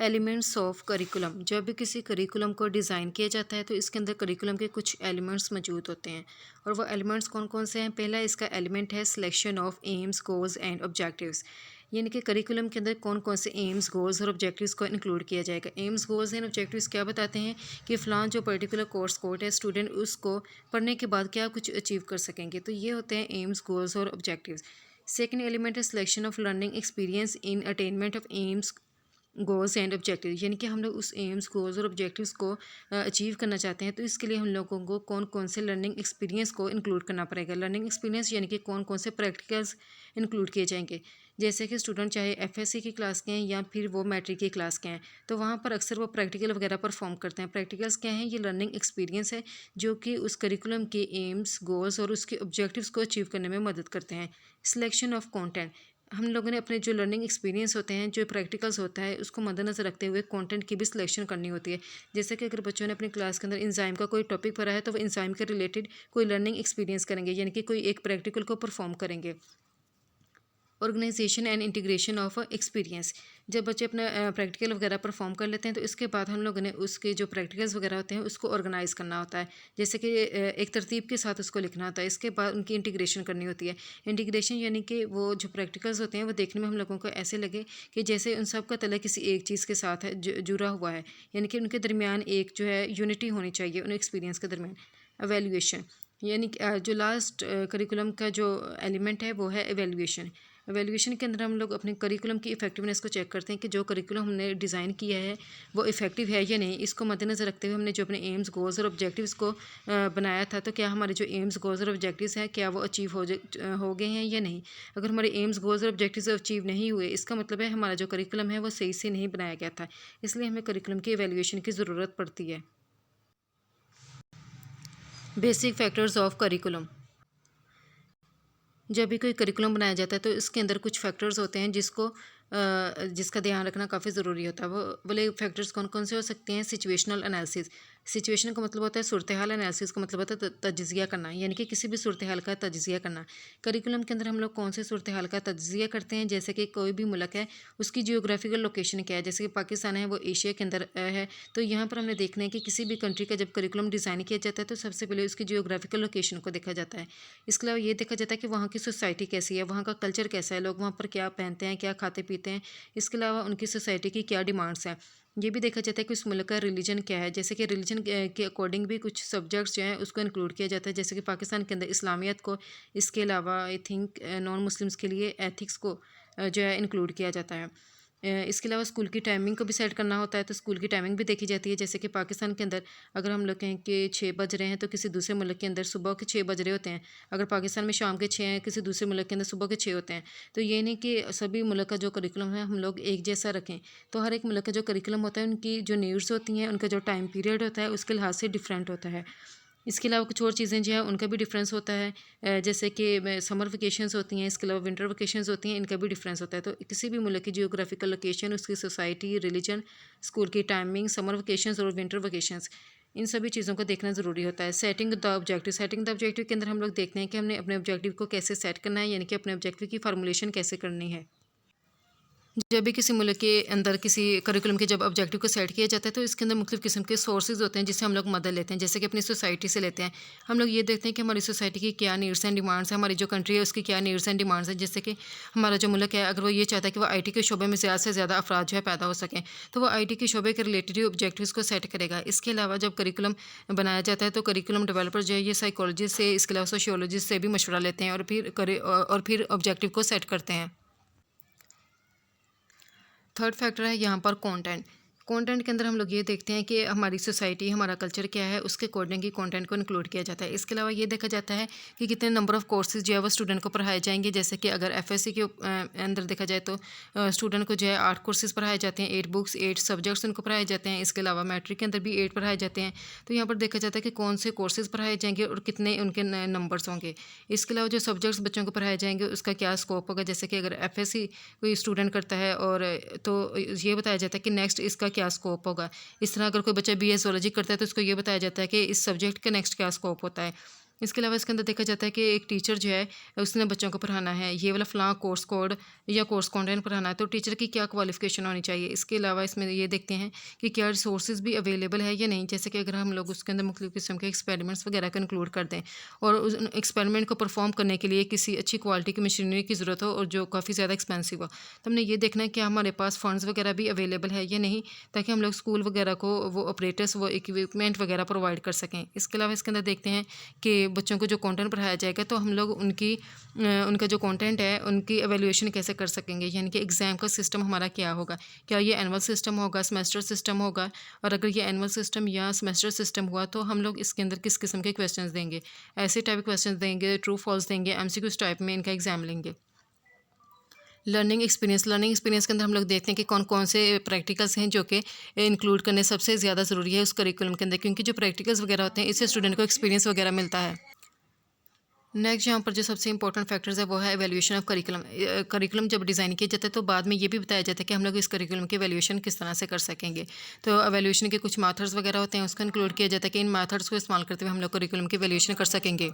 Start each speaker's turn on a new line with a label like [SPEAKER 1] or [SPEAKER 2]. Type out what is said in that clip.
[SPEAKER 1] Elements of curriculum. जब भी किसी करिकुलम को डिज़ाइन किया जाता है तो इसके अंदर करिकुलम के कुछ एलिमेंट्स मौजूद होते हैं और वो एलिमेंट्स कौन कौन से हैं। पहला इसका एलिमेंट है selection of AIIMS goals and objectives, यानी कि करिकुलम के अंदर कौन कौन से एम्स गोल्स और ऑब्जेक्टिव्स को इंक्लूड किया जाएगा। एम्स गोल्स एंड ऑब्जेक्टिव्स क्या बताते हैं कि फ़लाँ जो पर्टिकुलर कोर्स कोड है स्टूडेंट उसको पढ़ने के बाद क्या कुछ अचीव कर सकेंगे, तो ये होते हैं एम्स गोल्स और ऑब्जेक्टिव्स। सेकेंड एलिमेंट है selection of learning experience in attainment of AIIMS goals and objective, यानी कि हम लोग उस एम्स गोल्स और ऑब्जेक्टिव्स को अचीव करना चाहते हैं तो इसके लिए हम लोगों को कौन कौन से लर्निंग एक्सपीरियंस को इंक्लूड करना पड़ेगा। लर्निंग एक्सपीरियंस यानी कि कौन कौन से प्रैक्टिकल्स इंक्लूड किए जाएंगे। जैसे कि स्टूडेंट चाहे एफएससी की क्लास के हैं या फिर वो मैट्रिक की क्लास के हैं तो वहाँ पर अक्सर वो प्रैक्टिकल वगैरह परफॉर्म करते हैं। प्रैक्टिकल्स क्या हैं? ये लर्निंग एक्सपीरियंस है जो कि उस करिकुलम के एम्स गोल्स और उसके ऑब्जेक्टिव्स को अचीव करने में मदद करते हैं। सिलेक्शन ऑफ कंटेंट, हम लोगों ने अपने जो लर्निंग एक्सपीरियंस होते हैं, जो प्रैक्टिकल्स होता है, उसको मद्देनज़र रखते हुए कंटेंट की भी सिलेक्शन करनी होती है। जैसे कि अगर बच्चों ने अपनी क्लास के अंदर एंजाइम का कोई टॉपिक पढ़ा है तो वो एंजाइम के रिलेटेड कोई लर्निंग एक्सपीरियंस करेंगे, यानी कि कोई एक प्रैक्टिकल को परफॉर्म करेंगे। Organisation and integration of experience, जब बच्चे अपना प्रैक्टिकल वगैरह परफॉर्म कर लेते हैं तो इसके बाद हम लोगों ने उसके जो प्रैक्टिकल्स वगैरह होते हैं उसको ऑर्गेनाइज़ करना होता है। जैसे कि एक तरतीब के साथ उसको लिखना होता है। इसके बाद उनकी इंटीग्रेशन करनी होती है। इंटीग्रेशन यानी कि वो जो प्रैक्टिकल्स होते हैं वो देखने में हम लोगों को ऐसे लगे कि जैसे उन सब का तला किसी एक चीज़ के साथ है, जुड़ा हुआ है, यानी कि उनके दरमियान एक जो है यूनिटी होनी चाहिए उन एक्सपीरियंस के दरमियान। एवेल्यूएशन, यानी कि जो लास्ट करिकुलम का जो एलिमेंट है वो है एवेल्यूएशन। एवेल्यूएशन के अंदर हम लोग अपने करिकुलम की इफेक्टिवनेस को चेक करते हैं कि जो करिकुलम हमने डिज़ाइन किया है वो इफ़ेक्टिव है या नहीं। इसको मद्देनज़र रखते हुए हमने जो अपने एम्स गोल्स और ऑब्जेक्टिव्स को बनाया था तो क्या हमारे जो एम्स गोल्स और ऑब्जेक्टिव्स हैं क्या वो अचीव हो गए हैं या नहीं। अगर हमारे एम्स गोल्स और ऑब्जेक्टिव्स अचीव नहीं हुए इसका मतलब है हमारा जो करिकुलम है वो सही से नहीं बनाया गया था। इसलिए हमें करिकुलम की एवेल्यूएशन की ज़रूरत पड़ती है। बेसिक फैक्टर्स ऑफ करिकुलम, जब भी कोई करिकुलम बनाया जाता है तो इसके अंदर कुछ फैक्टर्स होते हैं जिसका ध्यान रखना काफ़ी ज़रूरी होता है। वो बोले फैक्टर्स कौन कौन से हो सकते हैं। सिचुएशनल एनालिसिस, सिचुएशन का मतलब होता है सूरत हाल, एनालिसिस का मतलब होता है तजिज़िया करना, यानी कि किसी भी सूरत हाल का तजिज़िया करना। करिकुलम के अंदर हम लोग कौन से सूरत हाल का तजिज़िया करते हैं, जैसे कि कोई भी मुल्क है उसकी जियोग्राफिकल लोकेशन क्या है। जैसे कि पाकिस्तान है वो एशिया के अंदर है तो यहाँ पर हमने देखना है कि किसी भी कंट्री का जब करिकुलम डिज़ाइन किया जाता है तो सबसे पहले उसकी जियोग्राफिकल लोकेशन को देखा जाता है। इसके अलावा ये देखा जाता है कि वहाँ की सोसाइटी कैसी है, वहाँ का कल्चर कैसा है, लोग वहाँ पर क्या पहनते हैं, क्या खाते पीते हैं। इसके अलावा उनकी सोसाइटी की क्या डिमांड्स हैं। ये भी देखा जाता है कि उस मुल्क का रिलीजन क्या है। जैसे कि रिलीजन के अकॉर्डिंग भी कुछ सब्जेक्ट्स जो हैं उसको इंक्लूड किया जाता है। जैसे कि पाकिस्तान के अंदर इस्लामियत को, इसके अलावा आई थिंक नॉन मुस्लिम्स के लिए एथिक्स को जो है इंक्लूड किया जाता है। इसके अलावा स्कूल की टाइमिंग को भी सेट करना होता है तो स्कूल की टाइमिंग भी देखी जाती है। जैसे कि पाकिस्तान के अंदर अगर हम लोग कहें कि 6 बज रहे हैं तो किसी दूसरे मुल्क के अंदर सुबह के 6 बज रहे होते हैं। अगर पाकिस्तान में शाम के 6 हैं, किसी दूसरे मुल्क के अंदर सुबह के 6 होते हैं। तो ये नहीं कि सभी मुल्क का जो करिकुलम है हम लोग एक जैसा रखें। तो हर एक मुल्क का जो करिकुलम होता है उनकी जो नीड्स होती हैं, उनका जो टाइम पीरियड होता है उसके लिहाज से डिफरेंट होता है। इसके अलावा कुछ और चीज़ें जो है उनका भी डिफरेंस होता है। जैसे कि समर वेकेशंस होती हैं, इसके अलावा विंटर वेकेशंस होती हैं, इनका भी डिफरेंस होता है। तो किसी भी मुल्क की जियोग्राफिकल लोकेशन, उसकी सोसाइटी, रिलीजन, स्कूल की टाइमिंग, समर वेकेशंस और विंटर वेकेशंस, इन सभी चीज़ों को देखना ज़रूरी होता है। Setting the objective, setting the objective के अंदर हम लोग देखते हैं कि हमने अपने ऑब्जेक्टिव को कैसे सेट करना है, यानी कि अपने ऑब्जेक्टिव की फार्मूलेशन कैसे करनी है। जब भी किसी मुल्क के अंदर किसी करिकुलम के जब ऑब्जेक्टिव को सेट किया जाता है तो इसके अंदर मुख्तलिफ़ किस्म के सोर्सेज होते हैं जिससे हम लोग मदद लेते हैं। जैसे कि अपनी सोसाइटी से लेते हैं। हम लोग ये देखते हैं कि हमारी सोसाइटी की क्या नीड्स एंड डिमांड्स हैं, हमारी जो कंट्री है उसकी क्या नीड्स एंड डिमांड्स हैं। जैसे कि हमारा जो मुल्क है अगर वो ये चाहता है कि वो आईटी के शोबे में ज़्यादा से ज़्यादा अफराद जो है पैदा हो सकें तो वो आईटी के शोबे के रिलेटेड ही ऑब्जेक्टिव्स को सेट करेगा। इसके अलावा जब करिकुलम बनाया जाता है तो करिकुलम डेवलपर जो है ये साइकोलॉजिस्ट से, इसके अलावा सोशियोलॉजिस्ट से भी मशवरा लेते हैं और फिर ऑब्जेक्टिव को सेट करते हैं। थर्ड फैक्टर है यहाँ पर कंटेंट। कंटेंट के अंदर हम लोग ये देखते हैं कि हमारी सोसाइटी, हमारा कल्चर क्या है, उसके अकॉर्डिंग ही कंटेंट को इंक्लूड किया जाता है। इसके अलावा ये देखा जाता है कि कितने नंबर ऑफ़ कोर्सेज जो है वो स्टूडेंट को पढ़ाए जाएंगे। जैसे कि अगर एफएससी के अंदर देखा जाए तो स्टूडेंट को जो है 8 कोर्सेज पढ़ाए जाते हैं, 8 बुक्स, 8 सब्जेक्ट्स उनको पढ़ाए जाते हैं। इसके अलावा मैट्रिक के अंदर भी 8 पढ़ाए जाते हैं। तो यहाँ पर देखा जाता है कि कौन से कोर्सेज पढ़ाए जाएंगे और कितने उनके नंबर्स होंगे। इसके अलावा जो सब्जेक्ट्स बच्चों को पढ़ाए जाएंगे उसका क्या स्कोप होगा। जैसे कि अगर एफएससी कोई स्टूडेंट करता है और तो ये बताया जाता है कि नेक्स्ट इसका क्या स्कोप होगा। इस तरह अगर कोई बच्चा बीए ज़ूलॉजी करता है तो उसको ये बताया जाता है कि इस सब्जेक्ट का नेक्स्ट क्या स्कोप होता है। इसके अलावा इसके अंदर देखा जाता है कि एक टीचर जो है उसने बच्चों को पढ़ाना है, ये वाला फ़लाँ कोर्स कोड या कोर्स कंटेंट पढ़ाना है, तो टीचर की क्या क्वालिफ़िकेशन होनी चाहिए। इसके अलावा इसमें ये देखते हैं कि क्या रिसोर्सेज़ भी अवेलेबल है या नहीं। जैसे कि अगर हम लोग उसके अंदर मुख्तलिफ़ किस्म के एक्सपेरिमेंट्स वगैरह को इंक्लूड कर दें और उस एक्सपेरिमेंट को परफ़ॉर्म करने के लिए किसी अच्छी क्वालिटी की मशीनरी की ज़रूरत हो और जो काफ़ी ज़्यादा एक्सपेंसिव हो, तो हमने ये देखना है कि हमारे पास फ़ंड्स वगैरह भी अवेलेबल है या नहीं, ताकि हम लोग स्कूल वगैरह को वो ऑपरेटर्स, वो इक्विपमेंट वगैरह प्रोवाइड कर सकें। इसके अलावा इसके अंदर देखते हैं कि बच्चों को जो कंटेंट पढ़ाया जाएगा, तो हम लोग उनका जो कंटेंट है उनकी एवेल्यूएशन कैसे कर सकेंगे, यानी कि एग्ज़ाम का सिस्टम हमारा क्या होगा। क्या ये एनुअल सिस्टम होगा, सेमेस्टर सिस्टम होगा, और अगर ये एनुअल सिस्टम या सेमेस्टर सिस्टम हुआ तो हम लोग इसके अंदर किस किस्म के क्वेश्चंस देंगे। ऐसे टाइप के क्वेश्चंस देंगे, ट्रू फॉल्स देंगे, एमसीक्यूज़ टाइप में इनका एग्ज़ाम लेंगे। लर्निंग एक्सपीरियंस के अंदर हम लोग देखते हैं कि कौन कौन से प्रैक्टिकल्स हैं जो कि इंक्लूड करने सबसे ज़्यादा ज़रूरी है उस करिकुलम के अंदर, क्योंकि जो प्रैक्टिकल्स वगैरह होते हैं इससे स्टूडेंट को एक्सपीरियंस वगैरह मिलता है। नेक्स्ट यहाँ पर जो सबसे इंपॉर्टेंट फैक्टर्स है वो है एवेल्यूएशन ऑफ करिकुलम। करिकुलम जब डिज़ाइन किया जाता है तो बाद में ये भी बताया जाता है कि हम लोग इस करिकुलम की एवेल्यूएशन किस तरह से कर सकेंगे। तो एवेल्यूएशन के कुछ मेथड्स वगैरह होते हैं, उसको इंक्लूड किया जाता है कि इन मेथड्स को इस्तेमाल करते हुए हम लोग करिकुलम की एवेल्यूएशन कर सकेंगे।